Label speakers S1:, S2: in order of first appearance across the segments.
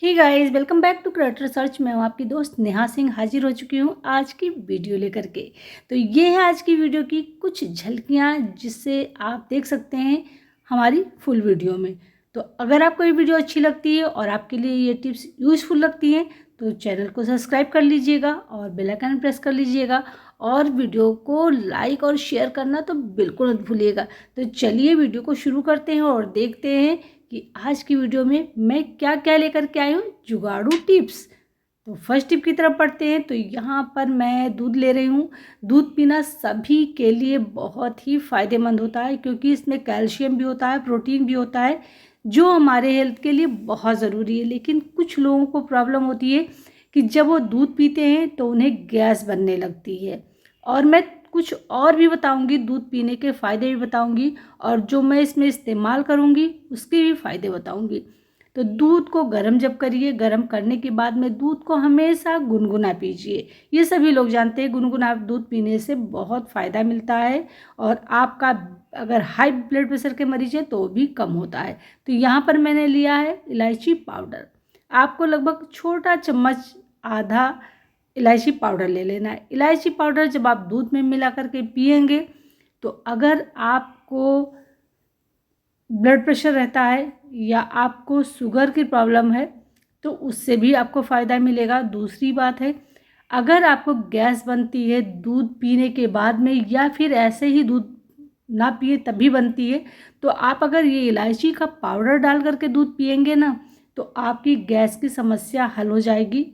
S1: Hey guys, welcome back to creator search. मैं हूँ आपकी दोस्त नेहा सिंह, हाजिर हो चुकी हूँ आज की वीडियो लेकर के। तो ये है आज की वीडियो की कुछ झलकियाँ जिससे आप देख सकते हैं हमारी फुल वीडियो में। तो अगर आपको ये वीडियो अच्छी लगती है और आपके लिए ये टिप्स यूज़फुल लगती हैं तो चैनल को सब्सक्राइब कर लीजिएगा और बेल आइकन प्रेस कर लीजिएगा और वीडियो को लाइक और शेयर करना तो बिल्कुल मत भूलिएगा। तो चलिए वीडियो को शुरू करते हैं और देखते हैं कि आज की वीडियो में मैं क्या क्या लेकर के आई हूँ जुगाड़ू टिप्स। तो फर्स्ट टिप की तरफ पढ़ते हैं। तो यहाँ पर मैं दूध ले रही हूँ। दूध पीना सभी के लिए बहुत ही फ़ायदेमंद होता है क्योंकि इसमें कैल्शियम भी होता है, प्रोटीन भी होता है जो हमारे हेल्थ के लिए बहुत ज़रूरी है। लेकिन कुछ लोगों को प्रॉब्लम होती है कि जब वो दूध पीते हैं तो उन्हें गैस बनने लगती है। और मैं कुछ और भी बताऊंगी, दूध पीने के फ़ायदे भी बताऊंगी और जो मैं इसमें इस्तेमाल करूंगी उसके भी फ़ायदे बताऊंगी। तो दूध को गर्म जब करिए, गर्म करने के बाद में दूध को हमेशा गुनगुना पीजिए। ये सभी लोग जानते हैं गुनगुना दूध पीने से बहुत फ़ायदा मिलता है और आपका अगर हाई ब्लड प्रेशर के मरीज हैं तो भी कम होता है। तो यहाँ पर मैंने लिया है इलायची पाउडर। आपको लगभग छोटा चम्मच आधा इलायची पाउडर ले लेना है। इलायची पाउडर जब आप दूध में मिला करके पिएंगे तो अगर आपको ब्लड प्रेशर रहता है या आपको शुगर की प्रॉब्लम है तो उससे भी आपको फ़ायदा मिलेगा। दूसरी बात है, अगर आपको गैस बनती है दूध पीने के बाद में या फिर ऐसे ही दूध ना पिए तभी बनती है, तो आप अगर ये इलायची का पाउडर डाल करके दूध पिएंगे ना तो आपकी गैस की समस्या हल हो जाएगी।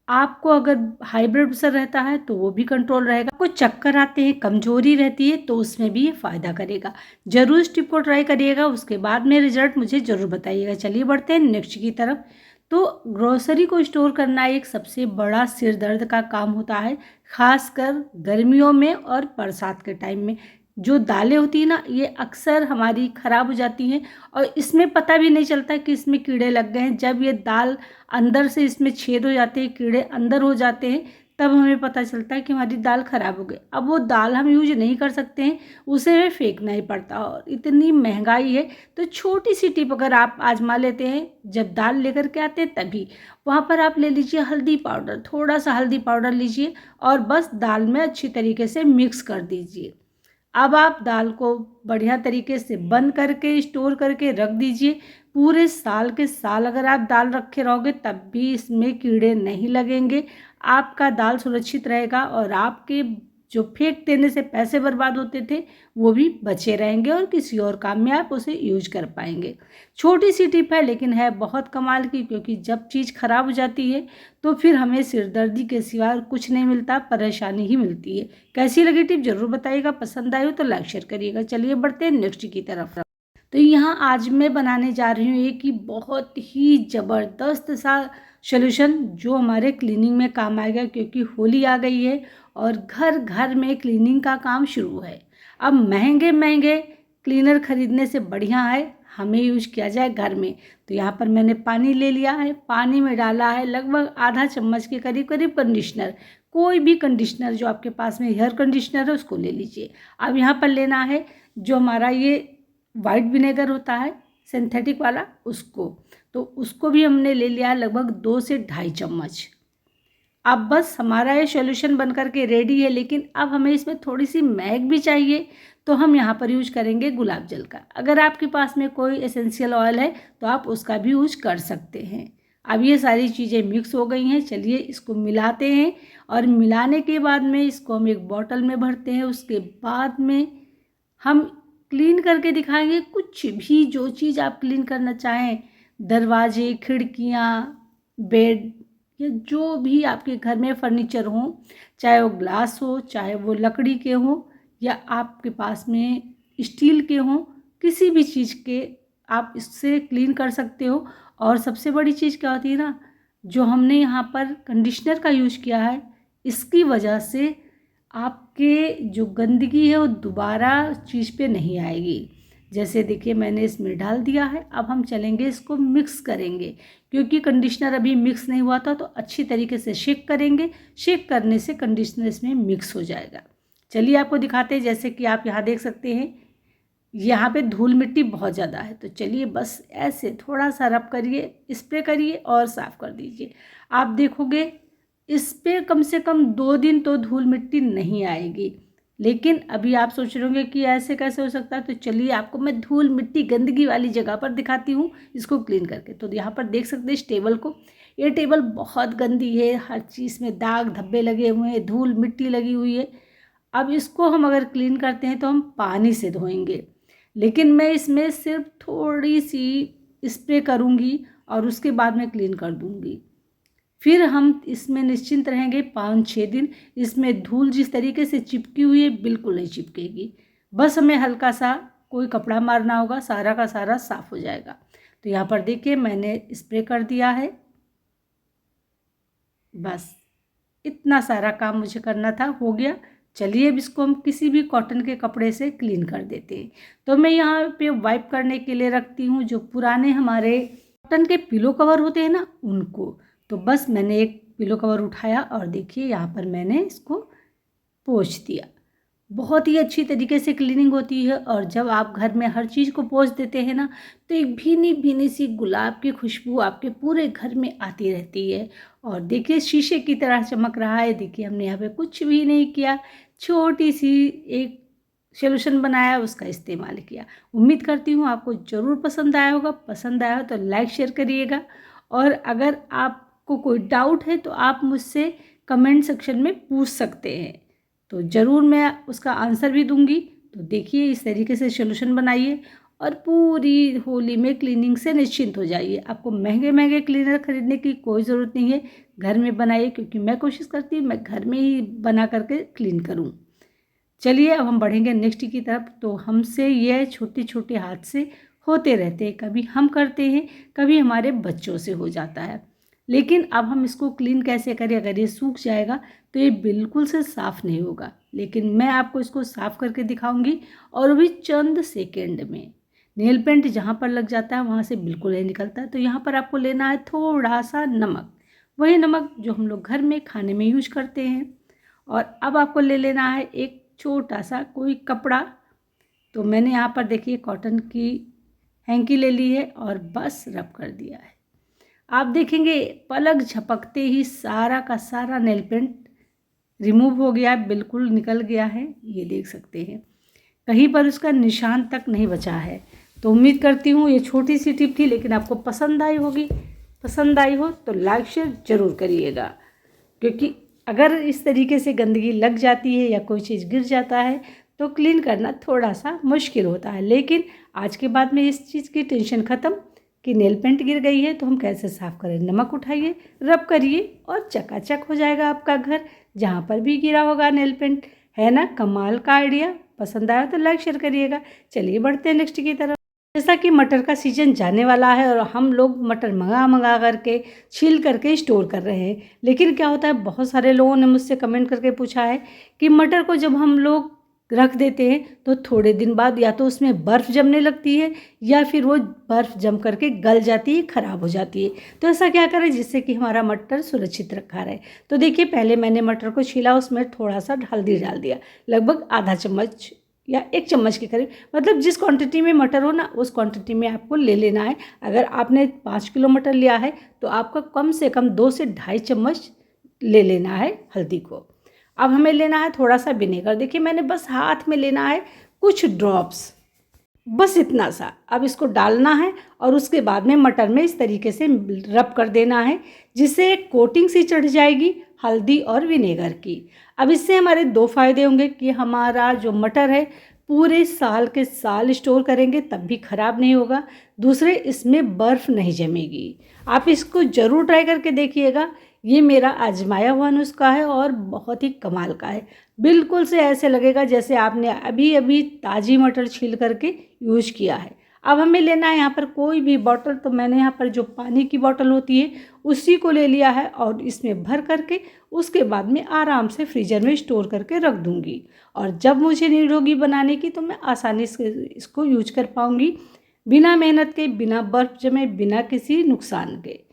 S1: आपको अगर हाई ब्लड प्रेशर रहता है तो वो भी कंट्रोल रहेगा। आपको चक्कर आते हैं, कमजोरी रहती है तो उसमें भी ये फ़ायदा करेगा। ज़रूर इस टिप को ट्राई करिएगा, उसके बाद में रिजल्ट मुझे ज़रूर बताइएगा। चलिए बढ़ते हैं नेक्स्ट की तरफ। तो ग्रोसरी को स्टोर करना एक सबसे बड़ा सिर दर्द का काम होता है, खासकर गर्मियों में और बरसात के टाइम में। जो दालें होती हैं ना ये अक्सर हमारी ख़राब हो जाती हैं और इसमें पता भी नहीं चलता कि इसमें कीड़े लग गए हैं। जब ये दाल अंदर से इसमें छेद हो जाते हैं, कीड़े अंदर हो जाते हैं, तब हमें पता चलता है कि हमारी दाल ख़राब हो गई। अब वो दाल हम यूज नहीं कर सकते हैं, उसे हमें फेंकना ही पड़ता है और इतनी महंगाई है। तो छोटी सी टिप अगर आप आजमा लेते हैं, जब दाल लेकर के आते हैं तभी वहाँ पर आप ले लीजिए हल्दी पाउडर, थोड़ा सा हल्दी पाउडर लीजिए और बस दाल में अच्छी तरीके से मिक्स कर दीजिए। अब आप दाल को बढ़िया तरीके से बंद करके स्टोर करके रख दीजिए। पूरे साल के साल अगर आप दाल रखे रहोगे तब भी इसमें कीड़े नहीं लगेंगे। आपका दाल सुरक्षित रहेगा और आपके जो फेंक देने से पैसे बर्बाद होते थे वो भी बचे रहेंगे और किसी और काम में आप उसे यूज कर पाएंगे। छोटी सी टिप है लेकिन है बहुत कमाल की, क्योंकि जब चीज़ खराब हो जाती है तो फिर हमें सिरदर्दी के सिवा कुछ नहीं मिलता, परेशानी ही मिलती है। कैसी लगी टिप ज़रूर बताइएगा, पसंद आई हो तो लाइक शेयर करिएगा। चलिए बढ़ते हैं नेक्स्ट की तरफ। तो यहाँ आज मैं बनाने जा रही हूँ एक ही बहुत ही ज़बरदस्त सा सॉल्यूशन जो हमारे क्लीनिंग में काम आएगा, क्योंकि होली आ गई है और घर घर में क्लीनिंग का काम शुरू है। अब महंगे महंगे क्लीनर खरीदने से बढ़िया है हमें यूज किया जाए घर में। तो यहाँ पर मैंने पानी ले लिया है, पानी में डाला है लगभग आधा चम्मच के करीब करीब कंडीशनर। कोई भी कंडीशनर जो आपके पास में हेयर कंडीशनर है उसको ले लीजिए। अब यहाँ पर लेना है जो हमारा ये वाइट विनेगर होता है सिंथेटिक वाला, उसको तो उसको भी हमने ले लिया है लगभग 2 से ढाई चम्मच। अब बस हमारा ये सॉल्यूशन बन करके रेडी है, लेकिन अब हमें इसमें थोड़ी सी महक भी चाहिए तो हम यहाँ पर यूज करेंगे गुलाब जल का। अगर आपके पास में कोई एसेंशियल ऑयल है तो आप उसका भी यूज कर सकते हैं। अब ये सारी चीज़ें मिक्स हो गई हैं, चलिए इसको मिलाते हैं और मिलाने के बाद में इसको हम एक बॉटल में भरते हैं। उसके बाद में हम क्लीन करके दिखाएंगे कुछ भी जो चीज़ आप क्लीन करना चाहें, दरवाजे, खिड़कियाँ, बेड या जो भी आपके घर में फर्नीचर हो, चाहे वो ग्लास हो, चाहे वो लकड़ी के हो या आपके पास में स्टील के हों, किसी भी चीज़ के आप इससे क्लीन कर सकते हो। और सबसे बड़ी चीज़ क्या होती है ना, जो हमने यहाँ पर कंडीशनर का यूज किया है इसकी वजह से आपके जो गंदगी है वो दोबारा चीज़ पे नहीं आएगी। जैसे देखिए मैंने इसमें डाल दिया है, अब हम चलेंगे इसको मिक्स करेंगे, क्योंकि कंडीशनर अभी मिक्स नहीं हुआ था तो अच्छी तरीके से शेक करेंगे। शेक करने से कंडीशनर इसमें मिक्स हो जाएगा। चलिए आपको दिखाते हैं, जैसे कि आप यहाँ देख सकते हैं यहाँ पे धूल मिट्टी बहुत ज़्यादा है। तो चलिए बस ऐसे थोड़ा सा रब करिए, स्प्रे करिए और साफ़ कर दीजिए। आप देखोगे इस पे कम से कम 2 दिन तो धूल मिट्टी नहीं आएगी। लेकिन अभी आप सोच रहे होंगे कि ऐसे कैसे हो सकता है, तो चलिए आपको मैं धूल मिट्टी गंदगी वाली जगह पर दिखाती हूँ इसको क्लीन करके। तो यहाँ पर देख सकते हैं इस टेबल को, ये टेबल बहुत गंदी है, हर चीज़ में दाग धब्बे लगे हुए हैं, धूल मिट्टी लगी हुई है। अब इसको हम अगर क्लीन करते हैं तो हम पानी से धोएंगे, लेकिन मैं इसमें सिर्फ थोड़ी सी स्प्रे करूँगी और उसके बाद में क्लीन कर दूँगी। फिर हम इसमें निश्चिंत रहेंगे 5-6 दिन। इसमें धूल जिस तरीके से चिपकी हुई है बिल्कुल नहीं चिपकेगी। बस हमें हल्का सा कोई कपड़ा मारना होगा, सारा का सारा साफ़ हो जाएगा। तो यहाँ पर देखिए मैंने स्प्रे कर दिया है। बस इतना सारा काम मुझे करना था, हो गया। चलिए अब इसको हम किसी भी कॉटन के कपड़े से क्लीन कर देते हैं। तो मैं यहाँ पे वाइप करने के लिए रखती हूँ जो पुराने हमारे कॉटन के पिलो कवर होते हैं ना, उनको। तो बस मैंने एक पिलो कवर उठाया और देखिए यहाँ पर मैंने इसको पोंछ दिया। बहुत ही अच्छी तरीके से क्लीनिंग होती है। और जब आप घर में हर चीज़ को पोंछ देते हैं ना, तो एक भीनी भीनी सी गुलाब की खुशबू आपके पूरे घर में आती रहती है। और देखिए शीशे की तरह चमक रहा है। देखिए हमने यहाँ पे कुछ भी नहीं किया, छोटी सी एक सॉल्यूशन बनाया, उसका इस्तेमाल किया। उम्मीद करती हूँ आपको ज़रूर पसंद आया होगा। पसंद आया हो तो लाइक शेयर करिएगा। और अगर आपको कोई डाउट है तो आप मुझसे कमेंट सेक्शन में पूछ सकते हैं, तो ज़रूर मैं उसका आंसर भी दूंगी। तो देखिए इस तरीके से सॉल्यूशन बनाइए और पूरी होली में क्लीनिंग से निश्चिंत हो जाइए। आपको महंगे महंगे क्लीनर खरीदने की कोई ज़रूरत नहीं है, घर में बनाइए। क्योंकि मैं कोशिश करती हूँ मैं घर में ही बना करके क्लीन करूँ। चलिए अब हम बढ़ेंगे नेक्स्ट की तरफ। तो हमसे यह छोटे छोटे हादसे होते रहते हैं, कभी हम करते हैं, कभी हमारे बच्चों से हो जाता है। लेकिन अब हम इसको क्लीन कैसे करें? अगर ये सूख जाएगा तो ये बिल्कुल से साफ़ नहीं होगा, लेकिन मैं आपको इसको साफ़ करके दिखाऊंगी और भी चंद सेकेंड में। नेल पेंट जहाँ पर लग जाता है वहाँ से बिल्कुल नहीं निकलता है। तो यहाँ पर आपको लेना है थोड़ा सा नमक, वही नमक जो हम लोग घर में खाने में यूज करते हैं। और अब आपको ले लेना है एक छोटा सा कोई कपड़ा। तो मैंने यहाँ पर देखिए कॉटन की हैंकी ले ली है और बस रब कर दिया है। आप देखेंगे पलक झपकते ही सारा का सारा नेल पेंट रिमूव हो गया है, बिल्कुल निकल गया है। ये देख सकते हैं, कहीं पर उसका निशान तक नहीं बचा है। तो उम्मीद करती हूँ ये छोटी सी टिप थी, लेकिन आपको पसंद आई होगी। पसंद आई हो तो लाइक शेयर ज़रूर करिएगा। क्योंकि अगर इस तरीके से गंदगी लग जाती है या कोई चीज़ गिर जाता है तो क्लीन करना थोड़ा सा मुश्किल होता है। लेकिन आज के बाद में इस चीज़ की टेंशन ख़त्म कि नेल पेंट गिर गई है तो हम कैसे साफ़ करें। नमक उठाइए, रब करिए और चकाचक हो जाएगा आपका घर, जहाँ पर भी गिरा होगा नेल पेंट। है ना कमाल का आइडिया? पसंद आया तो लाइक शेयर करिएगा। चलिए बढ़ते हैं नेक्स्ट की तरफ। जैसा कि मटर का सीजन जाने वाला है और हम लोग मटर मंगा करके छील करके स्टोर कर रहे हैं। लेकिन क्या होता है, बहुत सारे लोगों ने मुझसे कमेंट करके पूछा है कि मटर को जब हम लोग रख देते हैं तो थोड़े दिन बाद या तो उसमें बर्फ़ जमने लगती है या फिर वो बर्फ़ जम करके गल जाती है, ख़राब हो जाती है। तो ऐसा क्या करें जिससे कि हमारा मटर सुरक्षित रखा रहे। तो देखिए पहले मैंने मटर को छीला, उसमें थोड़ा सा हल्दी डाल दिया, लगभग आधा चम्मच या 1 चम्मच के करीब। मतलब जिस क्वांटिटी में मटर हो ना उस क्वांटिटी में आपको ले लेना है। अगर आपने 5 किलो मटर लिया है तो आपका कम से कम 2 से 2.5 चम्मच ले लेना है हल्दी को। अब हमें लेना है थोड़ा सा विनेगर। देखिए मैंने बस हाथ में लेना है कुछ ड्रॉप्स, बस इतना सा। अब इसको डालना है और उसके बाद में मटर में इस तरीके से रब कर देना है, जिससे एक कोटिंग सी चढ़ जाएगी हल्दी और विनेगर की। अब इससे हमारे 2 फ़ायदे होंगे कि हमारा जो मटर है पूरे साल के साल स्टोर करेंगे तब भी ख़राब नहीं होगा। दूसरे, इसमें बर्फ़ नहीं जमेगी। आप इसको ज़रूर ट्राई करके देखिएगा। ये मेरा आजमाया हुआ नुस्खा है और बहुत ही कमाल का है। बिल्कुल से ऐसे लगेगा जैसे आपने अभी अभी ताज़ी मटर छील करके यूज किया है। अब हमें लेना है यहाँ पर कोई भी बॉटल। तो मैंने यहाँ पर जो पानी की बॉटल होती है उसी को ले लिया है और इसमें भर करके उसके बाद में आराम से फ्रीजर में स्टोर करके रख दूँगी। और जब मुझे नीड होगी बनाने की तो मैं आसानी से इसको यूज कर पाऊँगी, बिना मेहनत के, बिना बर्फ़ जमे, बिना किसी नुकसान के।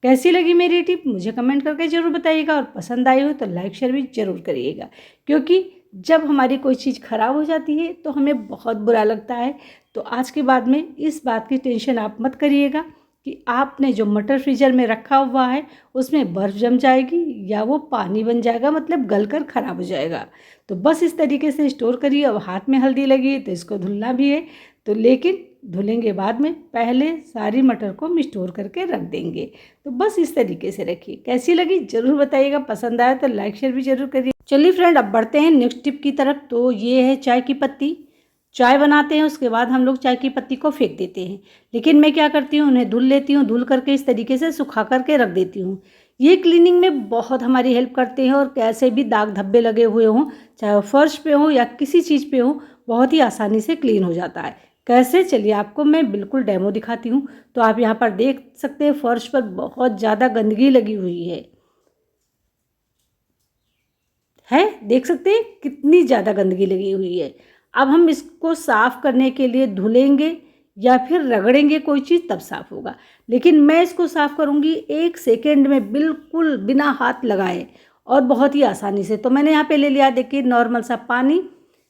S1: कैसी लगी मेरी टिप मुझे कमेंट करके ज़रूर बताइएगा। और पसंद आई हो तो लाइक शेयर भी ज़रूर करिएगा। क्योंकि जब हमारी कोई चीज़ ख़राब हो जाती है तो हमें बहुत बुरा लगता है। तो आज के बाद में इस बात की टेंशन आप मत करिएगा कि आपने जो मटर फ्रीज़र में रखा हुआ है उसमें बर्फ़ जम जाएगी या वो पानी बन जाएगा, मतलब गल कर ख़राब हो जाएगा। तो बस इस तरीके से स्टोर करिए। अब हाथ में हल्दी लगी है तो इसको धुलना भी है, तो लेकिन धुलेंगे बाद में, पहले सारी मटर को हम स्टोर करके रख देंगे। तो बस इस तरीके से रखिए। कैसी लगी ज़रूर बताइएगा, पसंद आया तो लाइक शेयर भी ज़रूर करिए। चलिए फ्रेंड, अब बढ़ते हैं नेक्स्ट टिप की तरफ। तो ये है चाय की पत्ती। चाय बनाते हैं उसके बाद हम लोग चाय की पत्ती को फेंक देते हैं, लेकिन मैं क्या करती हूँ, उन्हें धुल लेती हूँ, धुल करके इस तरीके से सुखा करके रख देती हूँ। ये क्लीनिंग में बहुत हमारी हेल्प करते हैं और कैसे भी दाग धब्बे लगे हुए हों, चाहे वो फर्श पे हो या किसी चीज़ पे हो, बहुत ही आसानी से क्लीन हो जाता है। कैसे, चलिए आपको मैं बिल्कुल डेमो दिखाती हूँ। तो आप यहाँ पर देख सकते हैं फर्श पर बहुत ज़्यादा गंदगी लगी हुई है, देख सकते हैं कितनी ज़्यादा गंदगी लगी हुई है। अब हम इसको साफ़ करने के लिए धुलेंगे या फिर रगड़ेंगे कोई चीज़ तब साफ़ होगा, लेकिन मैं इसको साफ़ करूँगी 1 सेकेंड में, बिल्कुल बिना हाथ लगाए और बहुत ही आसानी से। तो मैंने यहाँ पे ले लिया, देखिए नॉर्मल सा पानी।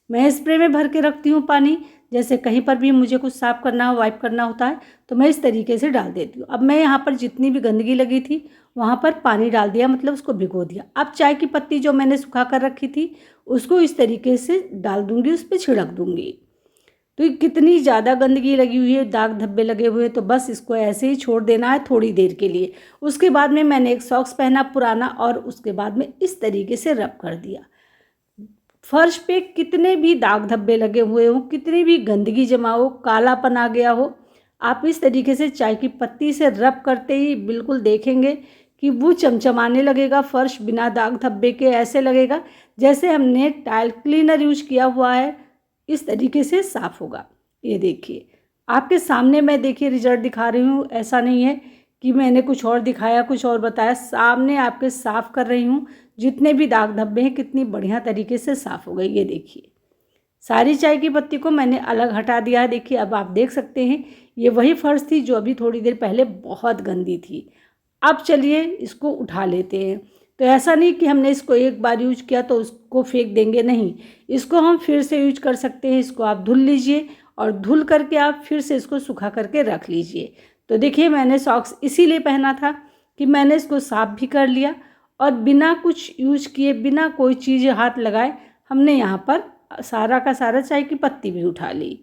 S1: मैं स्प्रे में भर के रखती हूँ पानी, जैसे कहीं पर भी मुझे कुछ साफ़ करना हो, वाइप करना होता है तो मैं इस तरीके से डाल देती हूँ। अब मैं यहाँ पर जितनी भी गंदगी लगी थी वहाँ पर पानी डाल दिया, मतलब उसको भिगो दिया। अब चाय की पत्ती जो मैंने सुखा कर रखी थी उसको इस तरीके से डाल दूँगी, उस पर छिड़क दूँगी। तो ये कितनी ज़्यादा गंदगी लगी हुई है, दाग धब्बे लगे हुए हैं, तो बस इसको ऐसे ही छोड़ देना है थोड़ी देर के लिए। उसके बाद में मैंने एक सॉक्स पहना पुराना और उसके बाद में इस तरीके से रब कर दिया। फर्श पे कितने भी दाग धब्बे लगे हुए हों, कितनी भी गंदगी जमा हो, कालापन आ गया हो, आप इस तरीके से चाय की पत्ती से रब करते ही बिल्कुल देखेंगे कि वो चमचमाने लगेगा फर्श, बिना दाग धब्बे के। ऐसे लगेगा जैसे हमने टाइल क्लीनर यूज किया हुआ है, इस तरीके से साफ़ होगा। ये देखिए आपके सामने मैं देखिए रिजल्ट दिखा रही हूँ, ऐसा नहीं है कि मैंने कुछ और दिखाया, कुछ और बताया। सामने आपके साफ़ कर रही हूँ, जितने भी दाग धब्बे हैं कितनी बढ़िया तरीके से साफ़ हो गई। ये देखिए सारी चाय की पत्ती को मैंने अलग हटा दिया है। देखिए अब आप देख सकते हैं ये वही फर्श थी जो अभी थोड़ी देर पहले बहुत गंदी थी। अब चलिए इसको उठा लेते हैं। तो ऐसा नहीं कि हमने इसको एक बार यूज किया तो उसको फेंक देंगे, नहीं, इसको हम फिर से यूज कर सकते हैं। इसको आप धुल लीजिए और धुल करके आप फिर से इसको सुखा करके रख लीजिए। तो देखिए मैंने सॉक्स इसीलिए पहना था कि मैंने इसको साफ़ भी कर लिया और बिना कुछ यूज किए, बिना कोई चीज़ हाथ लगाए, हमने यहाँ पर सारा का सारा चाय की पत्ती भी उठा ली।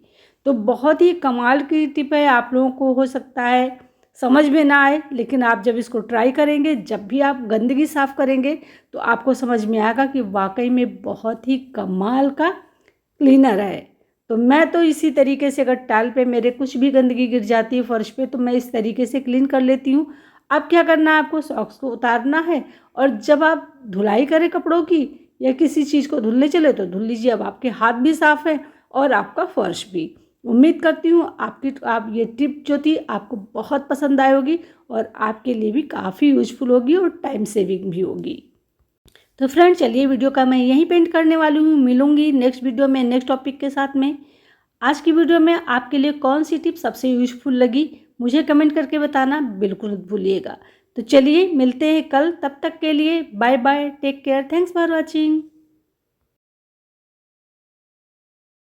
S1: तो बहुत ही कमाल की टिप है। आप लोगों को हो सकता है समझ में ना आए, लेकिन आप जब इसको ट्राई करेंगे, जब भी आप गंदगी साफ़ करेंगे तो आपको समझ में आएगा कि वाकई में बहुत ही कमाल का क्लीनर है। तो मैं तो इसी तरीके से, अगर टाइल पे मेरे कुछ भी गंदगी गिर जाती है फर्श पे, तो मैं इस तरीके से क्लीन कर लेती हूँ। अब क्या करना है, आपको सॉक्स को उतारना है और जब आप धुलाई करें कपड़ों की या किसी चीज़ को धुलने चले तो धुल लीजिए। अब आपके हाथ भी साफ़ है और आपका फर्श भी। उम्मीद करती हूँ आप ये टिप जो थी आपको बहुत पसंद आई होगी और आपके लिए भी काफ़ी यूजफुल होगी और टाइम सेविंग भी होगी। तो फ्रेंड चलिए वीडियो का मैं यहीं पेंट करने वाली हूँ। मिलूंगी नेक्स्ट वीडियो में नेक्स्ट टॉपिक के साथ में। आज की वीडियो में आपके लिए कौन सी टिप सबसे यूजफुल लगी मुझे कमेंट करके बताना बिल्कुल मत भूलिएगा। तो चलिए मिलते हैं कल, तब तक के लिए bye bye, take care, thanks for watching.